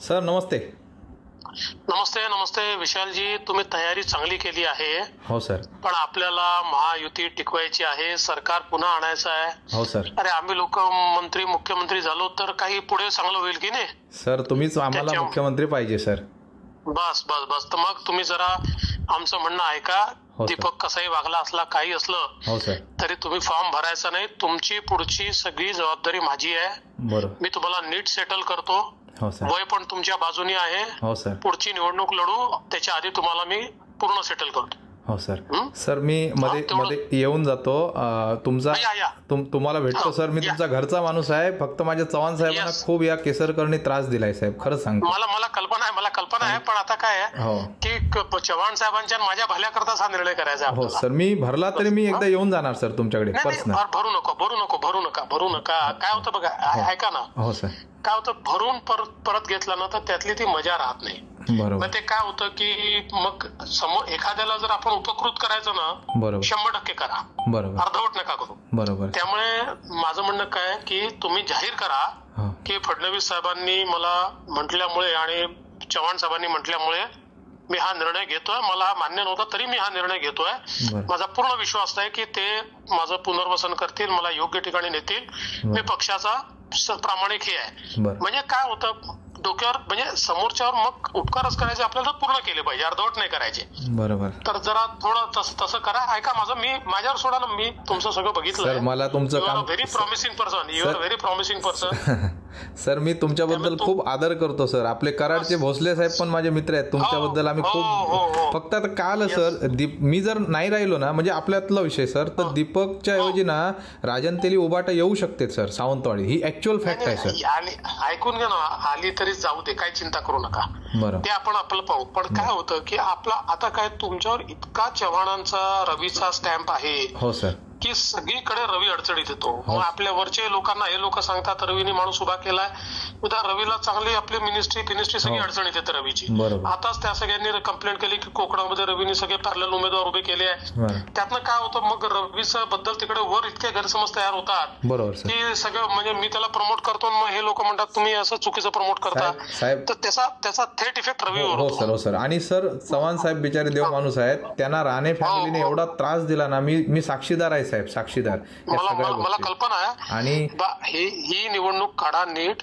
Sir नमस्ते. नमस्ते. नमस्ते विशालजी, तुम्ही तयारी चांगली केली आहे. हो सर. पण आपल्याला महायुती टिकवायची आहे, सरकार पुन्हा आणायचं आहे. हो सर. अरे आम्ही लोक मंत्री मुख्यमंत्री झालो तर काही पुढे चांगलं होईल की नाही. सर तुम्हीच आम्हाला मुख्यमंत्री पाहिजे सर. बस बस बस. तर मग तुम्ही जरा आमचं म्हणणं ऐका. हो सर. दीपक कसाही वागला असला काही असलं हो सर. तरी तुम्ही फॉर्म भरायचा नाही. तुमची पुढची सगळी जबाबदारी माझी आहे. बरोबर. मी तुम्हाला नीट सेटल करतो. हो सर. वय पण तुमच्या बाजूनी आहे. हो सर. पुढची निवडणूक लढू त्याच्या आधी तुम्हाला मी पूर्ण सेटल करतो. हो सर. सर मी मध्ये येऊन जातो. तुम्हाला भेटतो सर. मी तुमचा घरचा माणूस आहे. फक्त माझ्या चव्हाण साहेबांना खूप या केसरकरनी त्रास दिलाय साहेब, खरंच सांगतो. मला कल्पना आहे पण आता काय आहे की चव्हाण साहेबांच्या माझ्या भल्याकरताच हा निर्णय करायचा. हो सर. मी भरला तरी मी एकदा येऊन जाणार सर तुमच्याकडे पर्सनल. भरू नका. काय होतं बघा, ऐका ना. हो सर. काय होतं, भरून परत घेतला ना तर त्यातली ती मजा राहत नाही. बरोबर. ते काय होतं की मग समोर एखाद्याला जर आपण उपकृत करायचं ना, बरोबर 100% करा. बरोबर. अर्धवट नका करू. बरोबर. त्यामुळे माझं म्हणणं काय की तुम्ही जाहीर करा की फडणवीस साहेबांनी मला म्हटल्यामुळे आणि चव्हाण साहेबांनी म्हटल्यामुळे मी हा निर्णय घेतोय. मला हा मान्य नव्हता तरी मी हा निर्णय घेतोय. माझा पूर्ण विश्वास आहे की ते माझं पुनर्वसन करतील, मला योग्य ठिकाणी नेतील. मी पक्षाचा प्रामाणिक हे आहे. म्हणजे काय होतं डोक्यावर, म्हणजे समोरच्यावर मग उपकारच करायचे आपल्याला पूर्ण केले पाहिजे, अर्धवट नाही करायचे. बरोबर. तर जरा थोडं तसं करा. ऐका माझं, मी माझ्यावर सोडा ना. मी तुमचं सगळं बघितलं. मला तुमचं काम very promising person. You are very promising person. Sir मी तुमच्याबद्दल खूप आदर करतो सर. आपले कराडचे भोसले साहेब पण माझे मित्र आहेत. तुमच्याबद्दल आम्ही खूप फक्त आता काल सर मी जर नाही राहिलो ना, म्हणजे आपल्यातला विषय सर, तर दीपकच्या ऐवजी ना राजन तेली उबाटा येऊ शकते सर सावंतवाडी. ही ऍक्च्युअल फॅक्ट आहे सर. ऐकून घ्या ना, आली तरी जाऊ दे, काही चिंता करू नका. ते आपण आपलं पाहू. पण काय होतं की आपला आता काय तुमच्यावर इतका चव्हाणांचा रवीचा स्टॅम्प आहे. हो सर. की सगळीकडे रवी अडचणीत येतो. मग आपल्या वरचे लोकांना हे लोक सांगतात रवीने माणूस उभा केलाय, उद्या रवीला चांगली आपली मिनिस्ट्री सगळी अडचणीत येते रवीची. आताच त्या सगळ्यांनी कंप्लेंट केली की कोकणामध्ये रवीने सगळे पॅरलल उमेदवार उभे केले आहे. त्यातनं काय होतं, मग रवीचं बद्दल तिकडे वर इतके गैरसमज तयार होतात की सगळं, म्हणजे मी त्याला प्रमोट करतो मग हे लोक म्हणतात तुम्ही असं चुकीचं प्रमोट करता. तर त्याचा थेट इफेक्ट रवीवर होतो. हो सर. आणि सर चव्हाण साहेब बिचारे देव माणूस आहेत. त्यांना राणे फॅमिलीने एवढा त्रास दिला ना, मी साक्षीदार आहे साहेब, साक्षीदार. मला कल्पना आहे. आणि ही निवडणूक काढा नीट.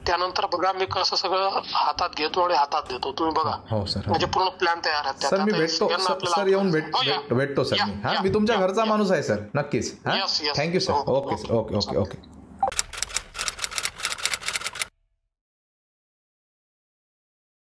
त्यानंतर बघा मी कसं सगळं हातात घेतो आणि हातात देतो. तुम्ही बघा. हो सर. म्हणजे पूर्ण प्लॅन तयार आहे. सर मी भेटतो सर, येऊन भेटतो सर मी. मी तुमच्या घरचा माणूस आहे सर, नक्कीच. Thank you sir. Okay sir. Okay.